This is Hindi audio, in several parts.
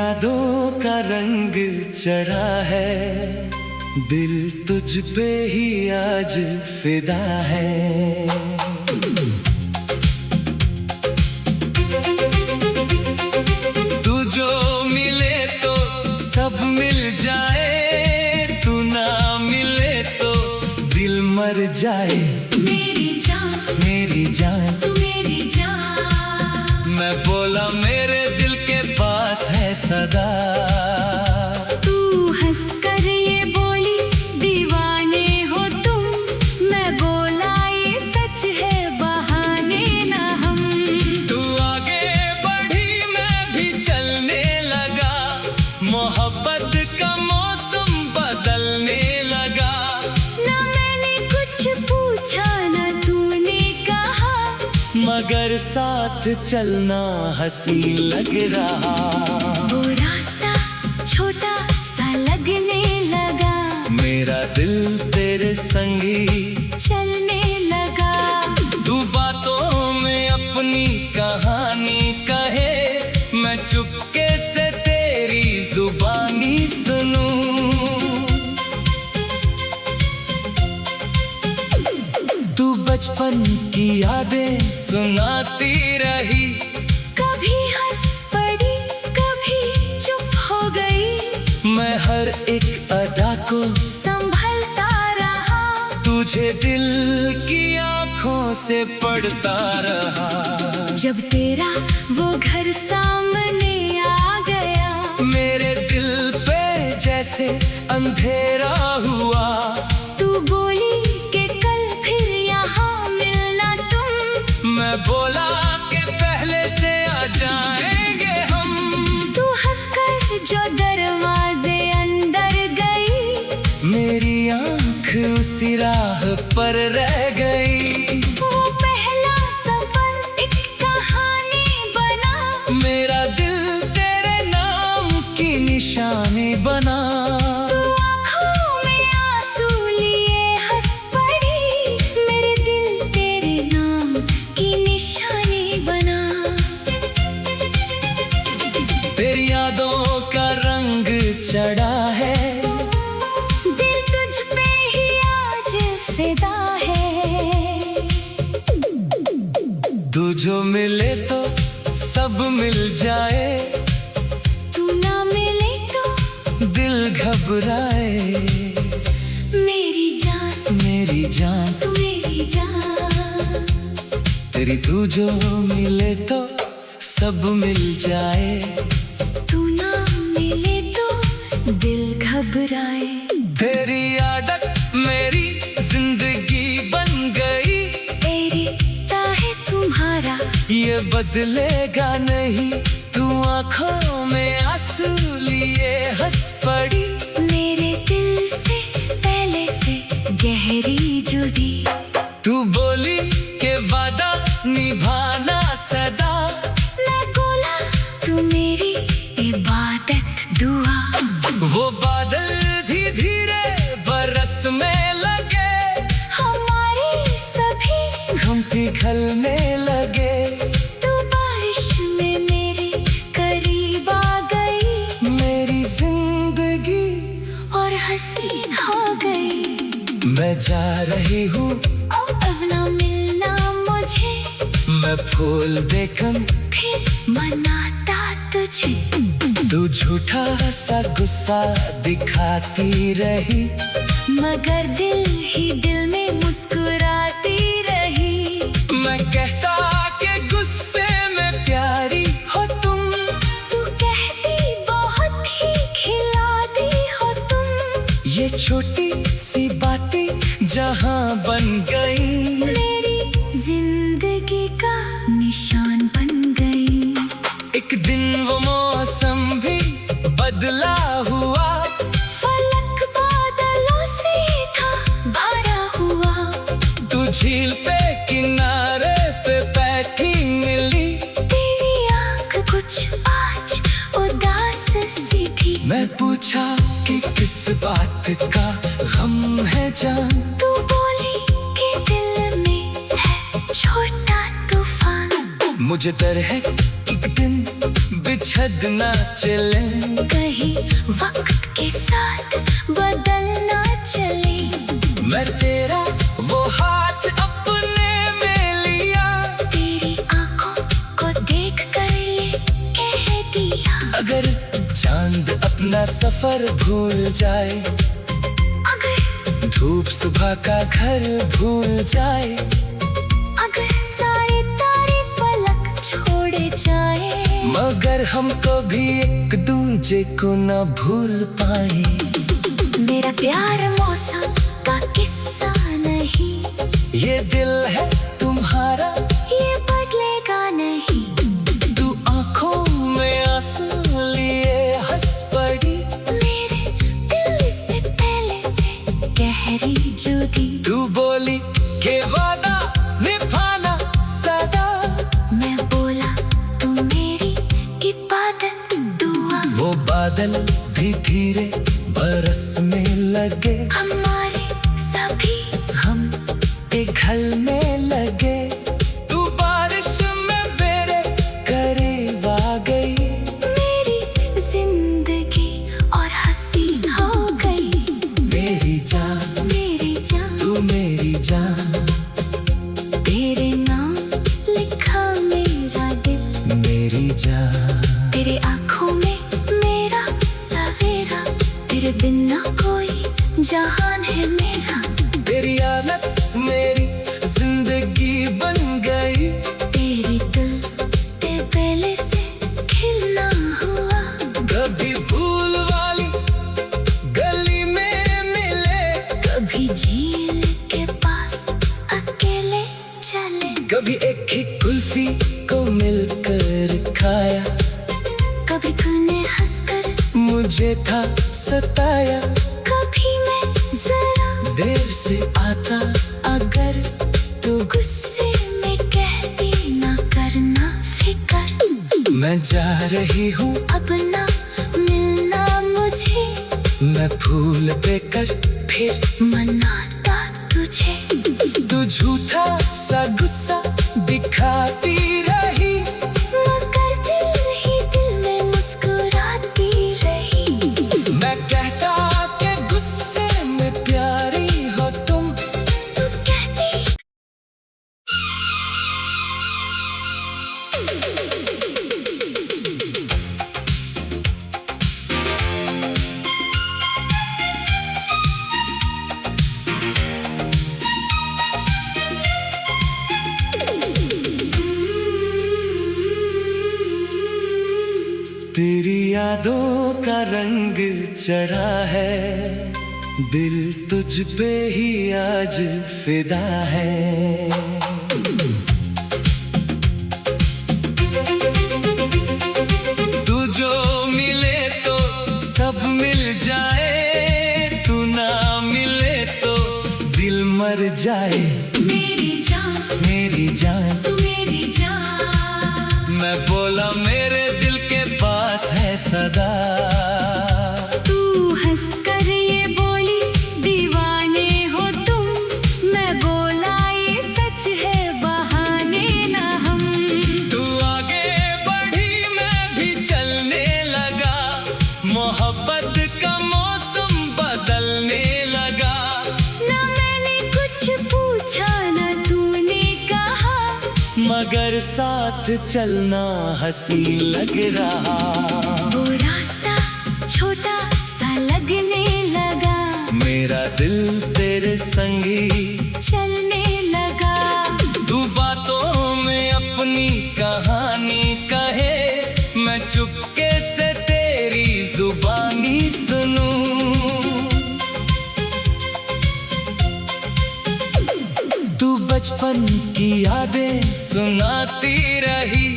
यादों का रंग चढ़ा है, दिल तुझ पे ही आज फिदा है। तू जो मिले तो सब मिल जाए, तू ना मिले तो दिल मर जाए। मेरी जान तू मेरी जान, मैं बोला मेरे दिल के पास है सदा। तू हंस कर ये बोली दीवाने हो तुम, मैं बोला ये सच है बहाने ना हम। तू आगे बढ़ी मैं भी चलने लगा, मोहब्बत का मौसम बदलने लगा। ना मैंने कुछ पूछा ना तूने कहा, मगर साथ चलना हंसी लग रहा। वो रास्ता छोटा सा लगने लगा, मेरा दिल तेरे संग ही चलने लगा। तू बातों में अपनी कहानी कहे, मैं चुपके से तेरी जुबानी सुनूं। तू बचपन की यादें सुनाती रही, कभी हंस पड़ी कभी चुप हो गई, मैं हर एक अदा को संभलता रहा। तुझे दिल की आंखों से पढ़ता रहा। जब तेरा वो घर सामने आ गया, मेरे दिल पे जैसे अंधेरा हुआ। तू बोली कि कल फिर यहाँ मिलना तुम, मैं बोला कि पहले से आ जाएंगे हम। तू हंसकर जो दरवाजे अंदर गई, मेरी आंख उसी राह पर रह गई। वो पहला सफर एक कहानी बना, मेरा दिल तेरे नाम की निशानी बना। तू आँखों में आंसू लिए हंस पड़ी, मेरे दिल तेरे नाम की निशानी बना। तेरी यादों का रंग चढ़ा है, दिल तुझ पे ही आज फिदा है। तू जो मिले तो सब मिल जाए, तू ना मिले तो दिल घबराए। मेरी जान तू मेरी जान, तू जो मिले तो सब मिल जाए, तू ना मिले तो दिल घबराए। तेरी आदत मेरी जिंदगी बन गई, इरादा है तुम्हारा ये बदलेगा नहीं। तू आंखों में आंसू लिए हंस पड़ी, मेरे दिल से पहले से गहरी जुड़ी। तू बोली के वादा निभाना सदा, मैं बोला तू मेरी इबादत दुआ। वो बादल धीरे धीरे बरसने लगे, हमारे सभी गम पिघलने लगे। तू बारिश में मेरे करीब आ गई, मेरी जिंदगी और हसीन हो गई। मैं जा रही हूँ, अब ना मिलना मुझे, मैं फूल देखूं फिर मनाता तुझे। तू झूठा सा गुस्सा दिखाती रही, मगर दिल ही दिल में मुस्कुराती रही। मैं कहता कि गुस्से में प्यारी हो तुम, तू कहती बहुत ही खिलाती हो तुम। ये छोटी सी बातें जहां बन गई, मेरी जिंदगी का निशान बन गई। एक दिन वो मौसम भी बदला हुआ, फलक बादलों से था भरा हुआ। तू झील पे किनारे पे बैठी मिली, तेरी आंख कुछ आज उदास सी थी। मैं पूछा कि किस बात का गम है जान। तू बोली कि दिल में है छोटा तूफान। मुझे डर है एक दिन बिछड़ ना चले, कहीं वक्त के साथ बदलना चले। मैं तेरा वो हाथ अपने में लिया, तेरी आंखों को देख कर ये कह दिया, अगर चांद अपना सफर भूल जाए, अगर धूप सुबह का घर भूल जाए, अगर सारे तारे फलक छोड़े जाए, मगर हम कभी एक दूजे को न भूल पाए। मेरा प्यार मौसम का किस्सा नहीं, ये दिल है तुम्हारा, ये बदलेगा नहीं। तू आंखों में आंसू लिए हंस पड़ी, मेरे दिल से पहले से गहरी जुदी। तू बोली के वादा निभाना सदा, मैं बोला तू मेरी इबादत दुआ। वो बादल भी धीरे बरसने लगे, हमारे सभी हम एक ढलने लगे। तू बारिश में मेरे करीब आ गई, मेरी जिंदगी और हसीन हो गई। मेरी जान मेरी जान तू मेरी जान, तेरे नाम लिखा मेरा दिल, मेरी जान। तेरे आँखों में मेरा सवेरा, तेरे बिना कोई जहान है मेरा। तेरी आदत मेरी जिंदगी बन गई, तेरी दिल ते पहले से खिलना हुआ। कभी भूल वाली गली में मिले, कभी झील के पास अकेले चले, कभी एक ही कुल्फी को मिलकर खाया, कभी तूने हंसकर मुझे था सताया। कभी मैं जरा देर से आता अगर तू गुस्से में कहती ना करना फिकर। मैं जा रही हूँ, अब ना मिलना मुझे, मैं फूल देकर फिर मनाता तुझे। तू झूठा सा गुस्सा दिखाती रही, मगर दिल ही दिल में मुस्कुराती रही। मैं कहता कि गुस्से में प्यारी हो तुम, तू कहती तेरी यादों का रंग चढ़ा है, दिल तुझ पे ही आज फिदा है। तू जो मिले तो सब मिल जाए, तू ना मिले तो दिल मर जाए। मेरी जान मेरी जान तू मेरी जान, मैं बोला मेरे दिल के पास है सदा। तू हंस कर ये बोली दीवाने हो तुम, मैं बोला ये सच है बहाने ना हम। तू आगे बढ़ी मैं भी चलने लगा, मोहब्बत का मौसम बदलने लगा। ना मैंने कुछ पूछा ना तूने कहा, मगर साथ चलना हंसी लग रहा। वो रास्ता छोटा सा लगने लगा, मेरा दिल तेरे संगी चलने लगा। तू बातों में अपनी कहानी कहे, मैं चुपके से तेरी जुबानी सुनूं। तू बचपन की यादें सुनाती रही,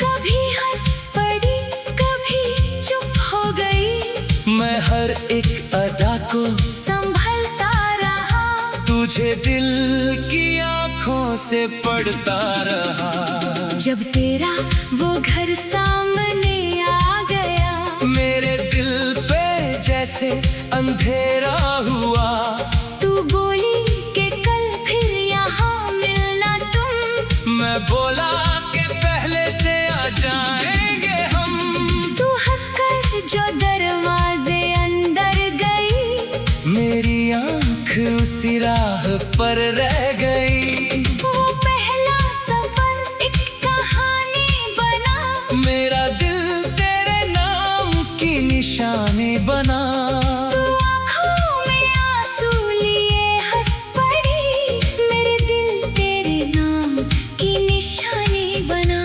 कभी हंस पड़ी कभी चुप हो गई, मैं हर एक अदा को संभलता रहा। तुझे दिल की आंखों से पढ़ता रहा। जब तेरा वो घर सामने आ गया, मेरे दिल पे जैसे अंधेरा हुआ। तू बोली कि कल फिर यहाँ मिलना तुम, मैं बोला कि पहले जो दरवाजे अंदर गई, मेरी आँख उसी राह पर रह गई। वो पहला सफर एक कहानी बना, मेरा दिल तेरे नाम की निशानी बना। तू आँखों में आंसू लिए हंस पड़ी, मेरे दिल तेरे नाम की निशानी बना।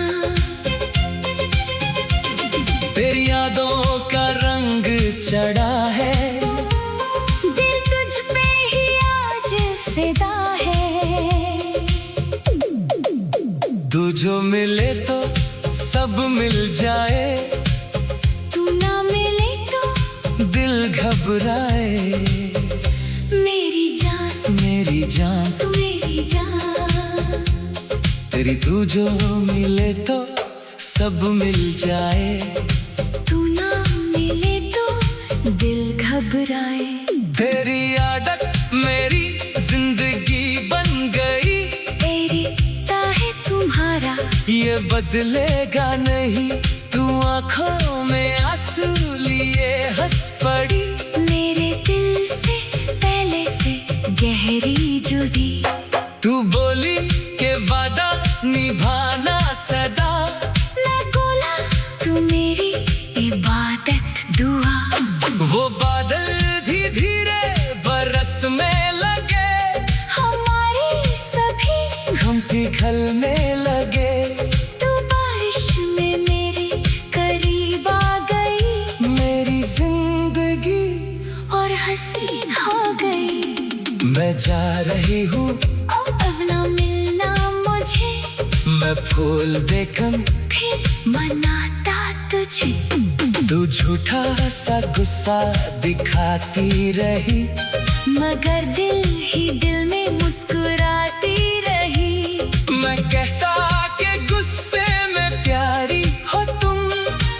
तेरी यादों का रंग चढ़ा है, दिल तुझ पे ही आज फिदा है। तू जो मिले तो सब मिल जाए, तू ना मिले तो दिल घबराए। मेरी जान, मेरी जान तू मेरी जान। तेरी तू जो मिले तो सब मिल जाए, तू ना मिले तो दिल घबराए। तेरी आदत मेरी जिंदगी बन गई। एरिता है तुम्हारा, ये बदलेगा नहीं, तू आँखों में आंसू लिए हंस पड़ी। मेरे दिल से पहले से गहरी जुदी। तू बोली के वादा निभाना सदा, मैं बोला तू मेरी इबादत दुआ। वो बादल धीरे धीरे बरसने लगे, हमारे सभी गम पिघलने लगे। तू बारिश में मेरे करीब आ गई, मेरी जिंदगी और हसीन हो गई। मैं जा रही हूँ, अब ना मिलना मुझे, मैं फूल देखन फिर मनाता तुझे। तू झूठा सा गुस्सा दिखाती रही, मगर दिल ही दिल में मुस्कुराती रही। मैं कहता कि गुस्से में प्यारी हो तुम,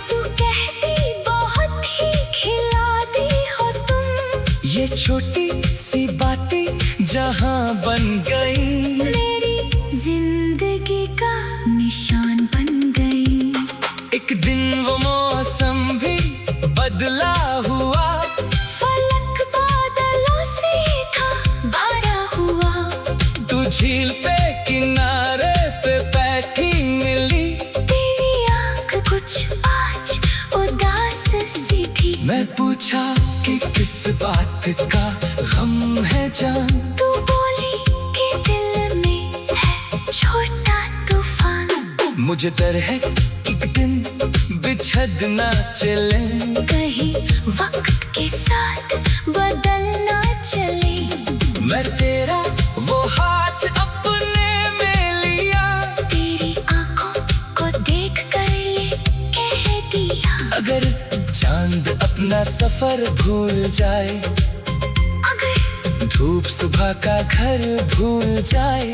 तू कहती बहुत ही खिलाती हो तुम। ये छोटी सी बातें जहां बन गई, मेरी जिंदगी का निशान बन गई। एक दिन वो मौसम भी बदला हुआ, फलक बादलों से था भरा हुआ। तू झील पे किनारे पे बैठी मिली। तेरी आँख कुछ आज उदास सी थी। मैं पूछा कि किस बात का गम है जान, तू बोली कि दिल में है छोटा तूफान। मुझे डर है एक दिन बिछड़ ना चले, कहीं वक्त के साथ बदलना चले। मैं तेरा वो हाथ अपने में लिया, तेरी आंखों को देख कर ये कह दिया। अगर चांद अपना सफर भूल जाए, अगर धूप सुबह का घर भूल जाए,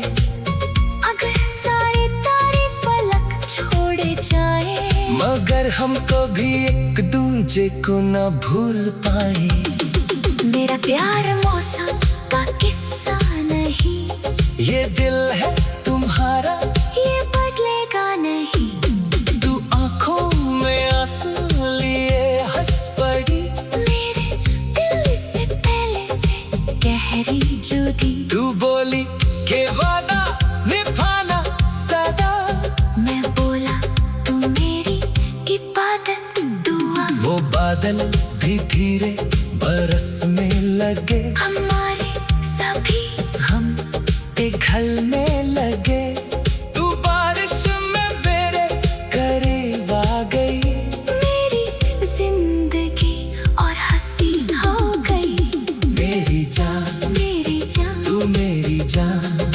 अगर सारे तारे फलक छोड़े जाए, मगर हम कभी एक दूजे को न भूल पाए। मेरा प्यार मौसम का किस्सा नहीं, ये दिल है तुम्हारा, ये बदलेगा नहीं। तू आंखों में आंसू लिए हंस पड़ी। मेरे दिल से पहले से गहरी जुदी। तू बोली के वादा निभाना सदा, मैं बोला तू मेरी इबादत दुआ। वो बादल भी धीरे बरसने लगे, हमारे सभी हम पिघलने लगे। तू बारिश में मेरे करीब आ गई, मेरी जिंदगी और हसीन हो गई। मेरी जान, मेरी जान, तू मेरी जान,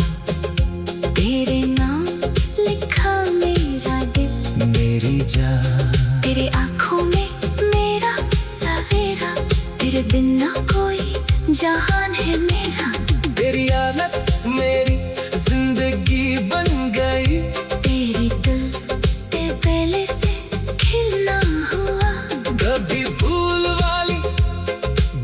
तेरे नाम लिखा मेरा दिल। मेरी जान। तेरे आँखों में मेरा सवेरा, तेरे बिना कोई जहान है मेरा। तेरी आदत मेरी जिंदगी बन गई, तेरी दिल ते पहले से खिलना हुआ। कभी भूल वाली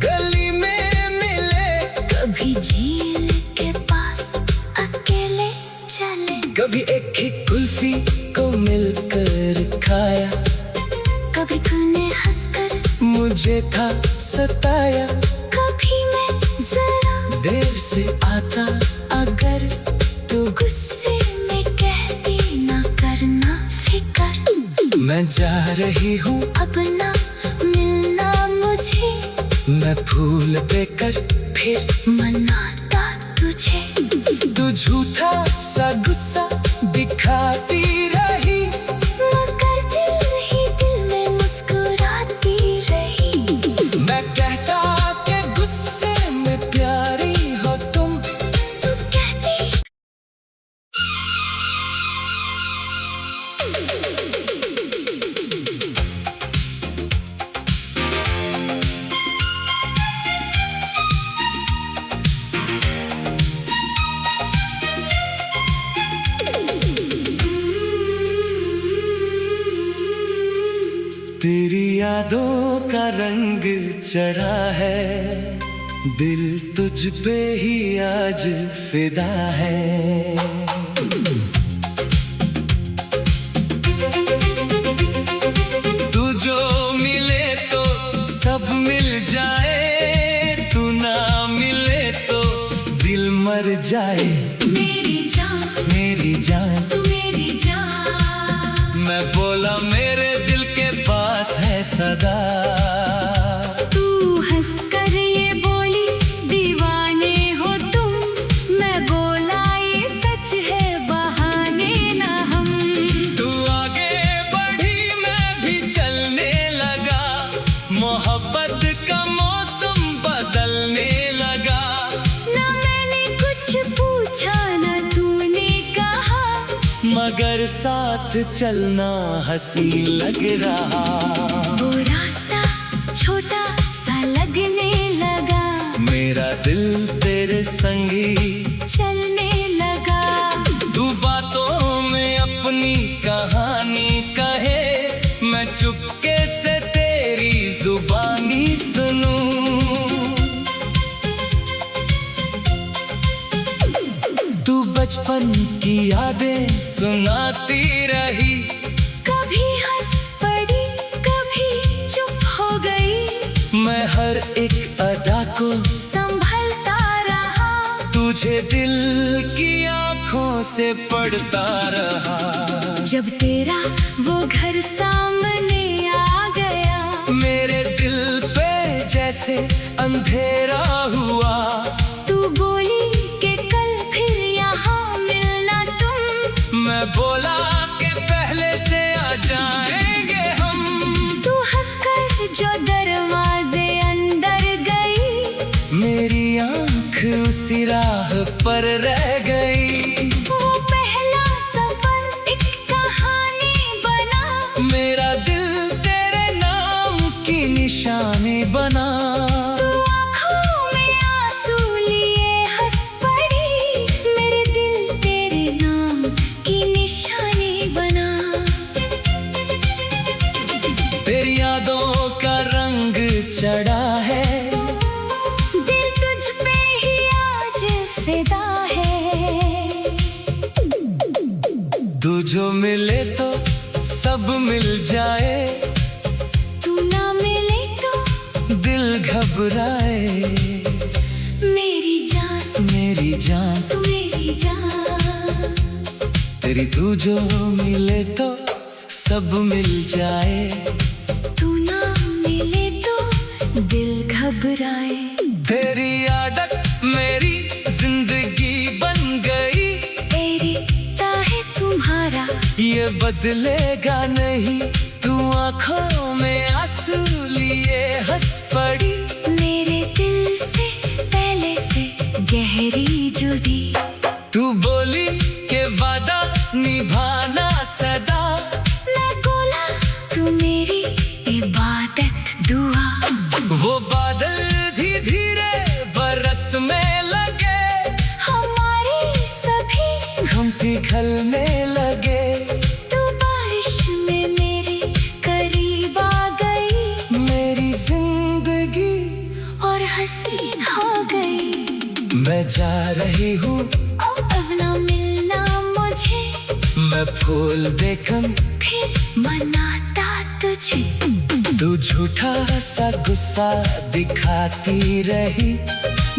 गली में मिले, कभी झील के पास अकेले चले, कभी एक ही कुल्फी को मिलकर खाया, कभी तूने हंसकर मुझे था सताया, कभी मैं जरा देर से आता अगर तू गुस्से में कहती ना करना फिकर। मैं जा रही हूँ अब ना मिलना मुझे, मैं फूल देकर फिर मनाता तुझे। तू झूठा सा गुस्सा दिखाती रही, मगर दिल ही दिल में मुस्कुराती रही। मैं कहता कि गुस्से में प्यारी हो तुम, तू कहती तेरी यादों का रंग चढ़ा है, दिल तुझ पे ही आज फिदा है। तू जो मिले तो सब मिल जाए, तू ना मिले तो दिल मर जाए। मेरी जान मेरी जान तू मेरी जान, मैं बोला मेरे दिल के पास है सदा। तू हंस कर ये बोली दीवाने हो तुम, मैं बोला ये सच है बहाने ना हम। तू आगे बढ़ी मैं भी चलने लगा, मोहब्बत का मौसम बदलने लगा। ना मैंने कुछ पूछा ना तूने कहा, मगर साथ चलना हंसी लग रहा। वो रास्ता छोटा सा लगने लगा, मेरा दिल तेरे संग ही चलने लगा। तू बातों में अपनी कहानी कहे, मैं चुपके से तेरी जुबानी सुनूं। तू बचपन की यादें सुनाती रही, कभी हंस पड़ी कभी चुप हो गई, मैं हर एक अदा को संभलता रहा। तुझे दिल की आंखों से पढ़ता रहा। जब तेरा वो घर सामने आ गया, मेरे दिल पे जैसे अंधेरा हुआ। तू बोली कि कल फिर यहाँ मिलना तुम, मैं बोला कि पहले से आ जाएंगे हम। तू हंसकर जो दरवाजे अंदर गई, मेरी आंख उसी राह पर रह गई। वो पहला सफर एक कहानी बना, मेरा दिल तेरे नाम की निशानी बना। तू आँखों में आंसू लिए हंस पड़ी, मेरे दिल तेरे नाम की निशानी बना। तेरी यादों का रंग चढ़ा है, दिल तुझ पे ही आज फिदा है। तू जो मिले तो सब मिल जाए, तू ना मिले तो दिल घबराए। मेरी जान मेरी जान तू मेरी जान, तेरी तू जो मिले तो सब मिल जाए। तू ना मिले तो दिल घबराए। तेरी आदत मेरी जिंदगी बन गई, रिश्ता है तुम्हारा ये बदलेगा नहीं। तू आंखों में आंसू लिए हंस पड़ी, मेरे दिल से पहले से गहरी जुदी। तू बोली के वादा निभाना सदा, मैं बोला तू मेरी इबादत दुआ। वो बादल धीरे धीरे बरसने लगे, हमारे सभी हम पिघलने लगे। तू बारिश में मेरे करीब आ गई, मेरी जिंदगी और हसीन हो गई। मैं जा रही हूँ अब ना मिलना मुझे, मैं फूल देखूं फिर मनाता तुझे। तू झूठा सा गुस्सा दिखाती रही,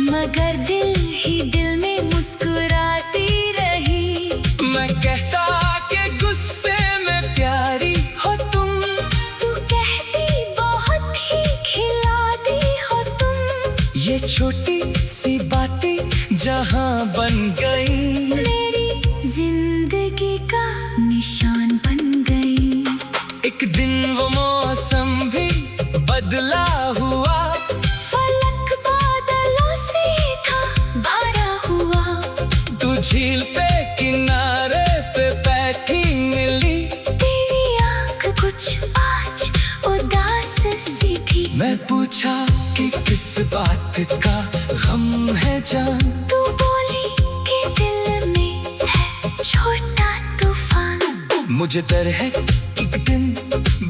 मगर दिल ही दिल में मुस्कुराती रही। मैं कहता कि गुस्से में प्यारी हो तुम, तू कहती बहुत ही खिलाती हो तुम। ये छोटी सी बातें जहां बन गई, मेरी जिंदगी का निशान बन गई। एक दिन वो मौसम भी बदला हुआ, फलक बादलों से था भरा हुआ। तू झील पे किनारे पे बैठी मिली, तेरी आंख कुछ आज उदास सी थी। मैं पूछा कि किस बात का गम है जान, तू बोली कि दिल में है छोटा तूफान। मुझे डर है एक दिन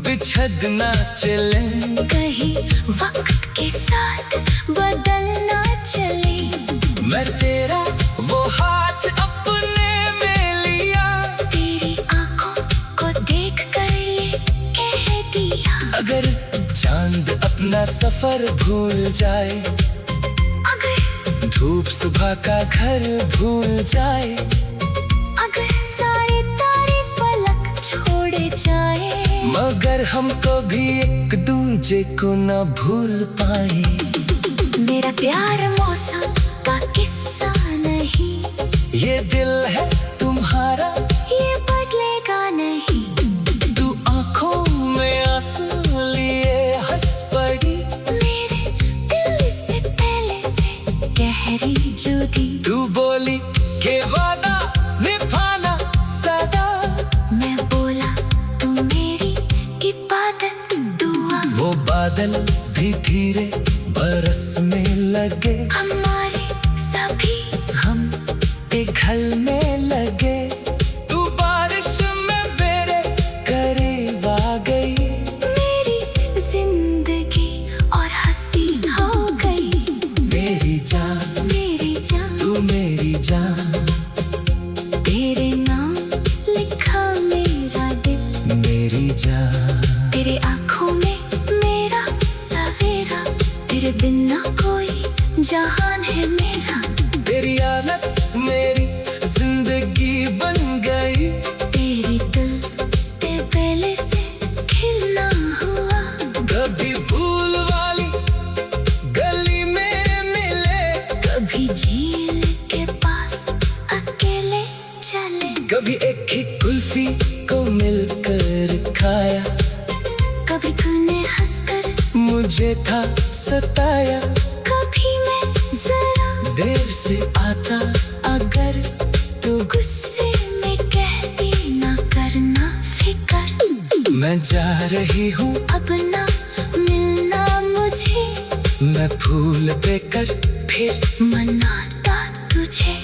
बिछड़ ना चले, कहीं वक्त के साथ बदलना चले। मैं तेरा वो हाथ अपने में लिया, तेरी आंखों को देख कर ये कह दिया। अगर चांद अपना सफर भूल जाए, अगर धूप सुबह का घर भूल जाए, अगर सारे तारे फलक छोड़ जाए, मगर हमको भी एक दूजे को न भूल पाए। मेरा प्यार मौसम का किस्सा नहीं, ये दिल है तुम्हारा, ये बदलेगा नहीं। तू आंखों में आंसू लिए हंस पड़ी, मेरे दिल से पहले से गहरी जुदी। तू बोली के वादा निभाना सदा, मैं बोला तू मेरी इबादत दुआ। वो बादल भी धीरे बरसने लगे, हमारे सभी हम पिघलने लगे। तू बारिश में मेरे करीब आ गई, मेरी जिंदगी और हसीन हो गई। मेरी जान मेरी जान तू मेरी जान, तेरे नाम लिखा मेरा दिल। मेरी जान। तेरे आँखों में मेरा सवेरा, तेरे बिना कोई जहान है मेरा। तेरी आदत मेरी जिंदगी बन गई, तेरी दिल ते पहले से खिलना हुआ। कभी भूल वाली गली में मिले, कभी झील के पास अकेले चले, कभी एक ही कुल्फी को मिलकर खाया, कभी तूने हंसकर मुझे था सताया। कभी मैं जरा देर से आता अगर तू गुस्से में कहती ना करना फिकर। मैं जा रही हूँ, अब ना मिलना मुझे, मैं फूल देकर फिर मनाता तुझे।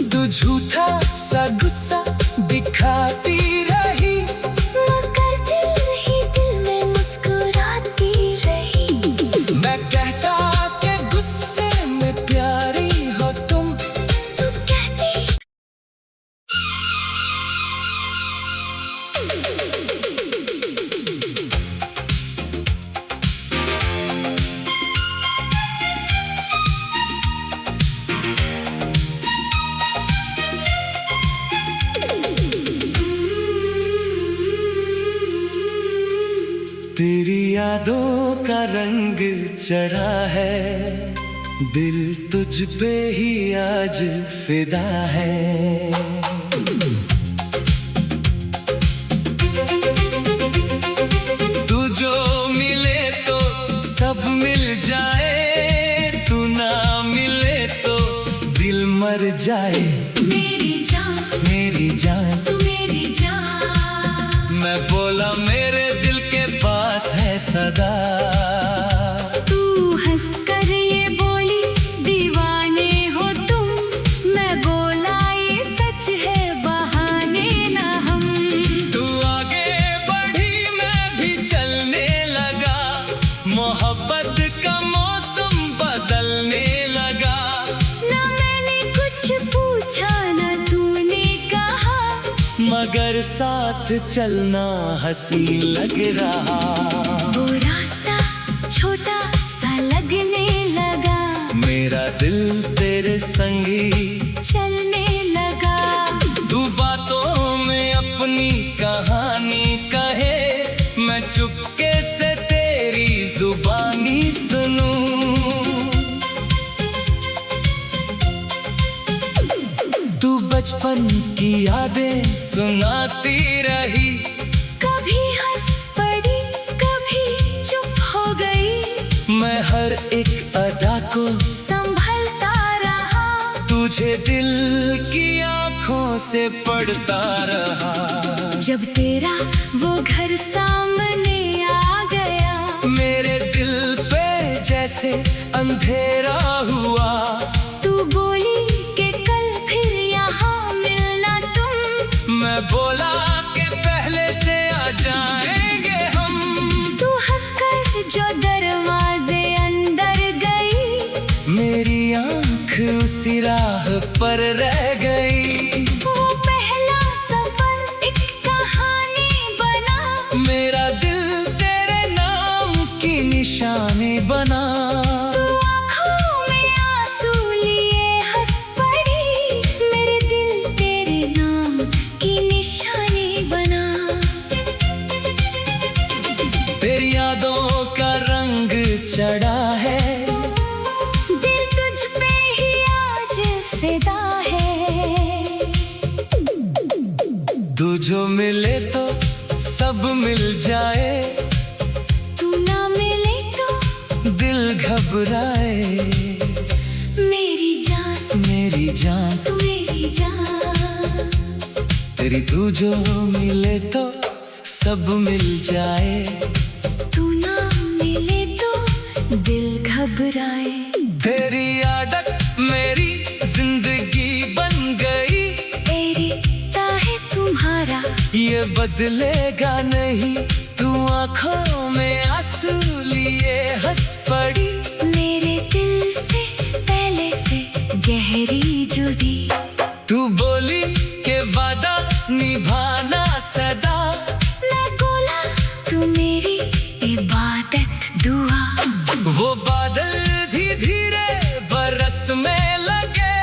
तू झूठा सा गुस्सा दिखाती रही, मगर दिल ही दिल में मुस्कुराती रही। मैं कहता कि गुस्से में प्यारी हो तुम, तू कहती तेरी यादों का रंग चढ़ा है, दिल तुझ पे ही आज फिदा है। तू जो मिले तो सब मिल जाए, तू ना मिले तो दिल मर जाए। मेरी जान मेरी जान तू मेरी जान। मैं बोला मेरे दिल के पास है सदा, तू हंसकर ये बोली दीवाने हो तुम। मैं बोला ये सच है बहाने ना हम। तू आगे बढ़ी मैं भी चलने लगा, मोहब्बत का मौसम बदलने लगा। ना मैंने कुछ पूछा ना तूने कहा, मगर साथ चलना हंसी लग रहा। वो रास्ता दिल तेरे संगी चलने लगा। तू बातों में अपनी कहानी कहे, मैं चुपके से तेरी जुबानी सुनूं। तू बचपन की यादें सुनाती रही, कभी हंस पड़ी कभी चुप हो गई। मैं हर एक अदा को संभलता रहा, तुझे दिल की आंखों से पढ़ता रहा। जब तेरा वो घर सामने आ गया, मेरे दिल पे जैसे अंधेरा हुआ। तू बोली कि कल फिर यहाँ मिलना तुम। मैं बोला कि पहले से आ जाएंगे हम। तू हंसकर जो दरवाजे अंदर गई, मेरी आंख उसी राह पर रह गई। वो पहला सफर एक कहानी बना, मेरा दिल तेरे नाम की निशानी बना। तू आँखों में आंसू लिए हंस पड़ी, मेरे दिल तेरे नाम की निशानी बना। तेरी यादों का रंग चढ़ा है, दिल तुझ पे ही आज फिदा है। तू जो मिले तो सब मिल जाए, तू ना मिले तो दिल घबराए। मेरी जान मेरी जान तू मेरी जान, तेरी तू जो मिले तो सब मिल जाए। तू ना मिले तो दिल घबराए। तेरी आदत मेरी जिंदगी बन गई, एरिता है तुम्हारा ये बदलेगा नहीं। तू आंखों में आंसू लिए हंस पड़ी, मेरे दिल से पहले से गहरी जुदी। तू बोली के वादा निभाना सदा। मैं बोला तू मेरी इबादत दुआ। वो बादल धीरे धीरे बरस में लगे,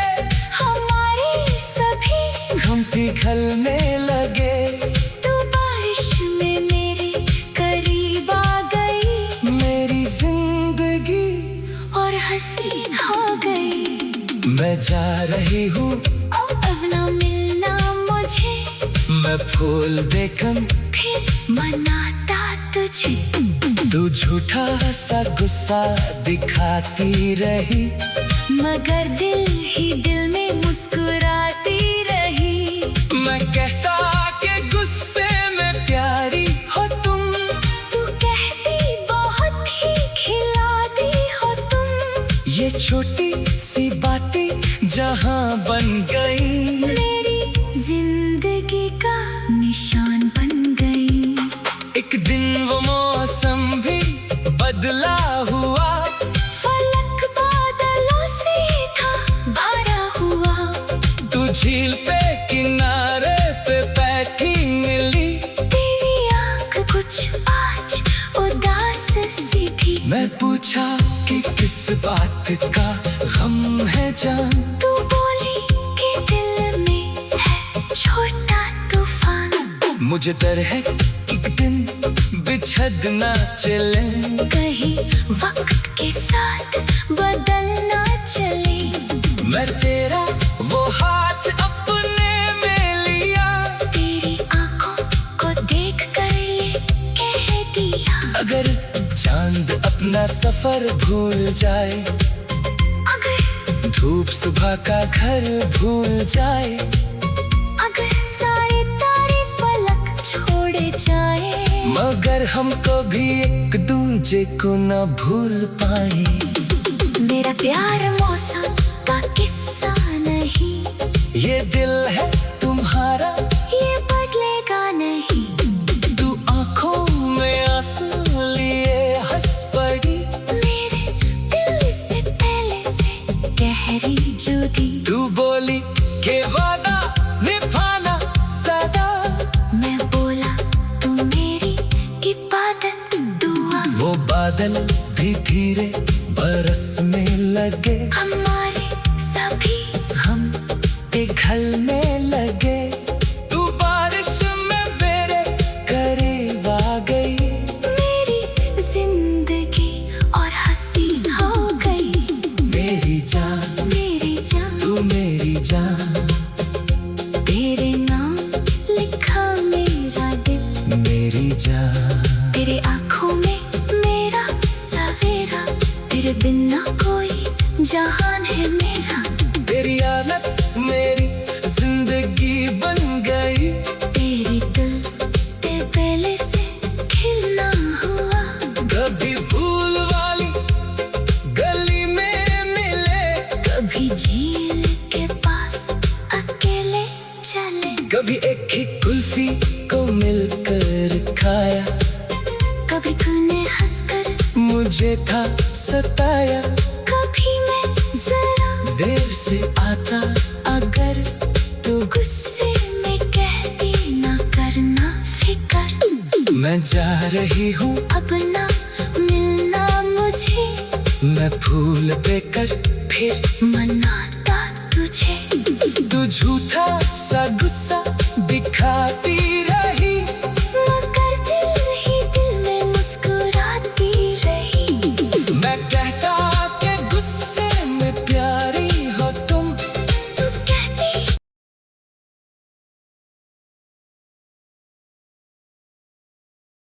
हमारे सभी हम पिघलने लगे। तू बारिश में मेरे करीब आ गई, मेरी जिंदगी और हसीन हो गई। मैं जा रही हूँ, अब ना मिलना मुझे, मैं फूल देखन फिर मनाता तुझे। तू झूठा सा गुस्सा दिखाती रही, मगर दिल ही दिल में मुस्कुराती रही। मैं कहता कि गुस्से में प्यारी हो तुम। तू कहती बहुत ही खिलाती हो तुम। ये छोटी सी बातें जहां बन गई, मेरी जिंदगी का निशान बन गई। एक दिन वो मौसम भी बदला हुआ। फलक बादलों से था भरा हुआ। तू झील पे किनारे पे बैठी मिली, तेरी आंख कुछ आज उदास सी थी। मैं पूछा कि किस बात का गम है जान। तू बोली कि दिल में है छोटा तूफान। मुझे डर है एक दिन बिछड़ ना चले, कहीं वक्त के साथ बदलना चले। मैं तेरा वो हाथ अपने में लिया, तेरी आंखों को देख कर ये कह दिया। अगर चांद अपना सफर भूल जाए, अगर धूप सुबह का घर भूल जाए, अगर सारे तारे फलक छोड़े जाए, मगर हम कभी एक दूजे को न भूल पाए। मेरा प्यार मौसम का किस्सा नहीं, ये दिल है तुम्हारा, ये बदलेगा नहीं। तू आंखों में आंसू लिए हंस पड़ी, मेरे दिल से पहले से गहरी जुदी। तू बोली के वादा निभाना सदा। मैं बोला तू मेरी इबादत दुआ। वो बादल भी धीरे बरसने लगे, हमारे कभी एक ही कुल्फी को मिलकर खाया, कभी तूने हंसकर मुझे था सताया। कभी मैं जरा देर से आता अगर तू गुस्से में कहती ना करना फिकर। मैं जा रही हूँ अब ना मिलना मुझे, मैं फूल देकर फिर मना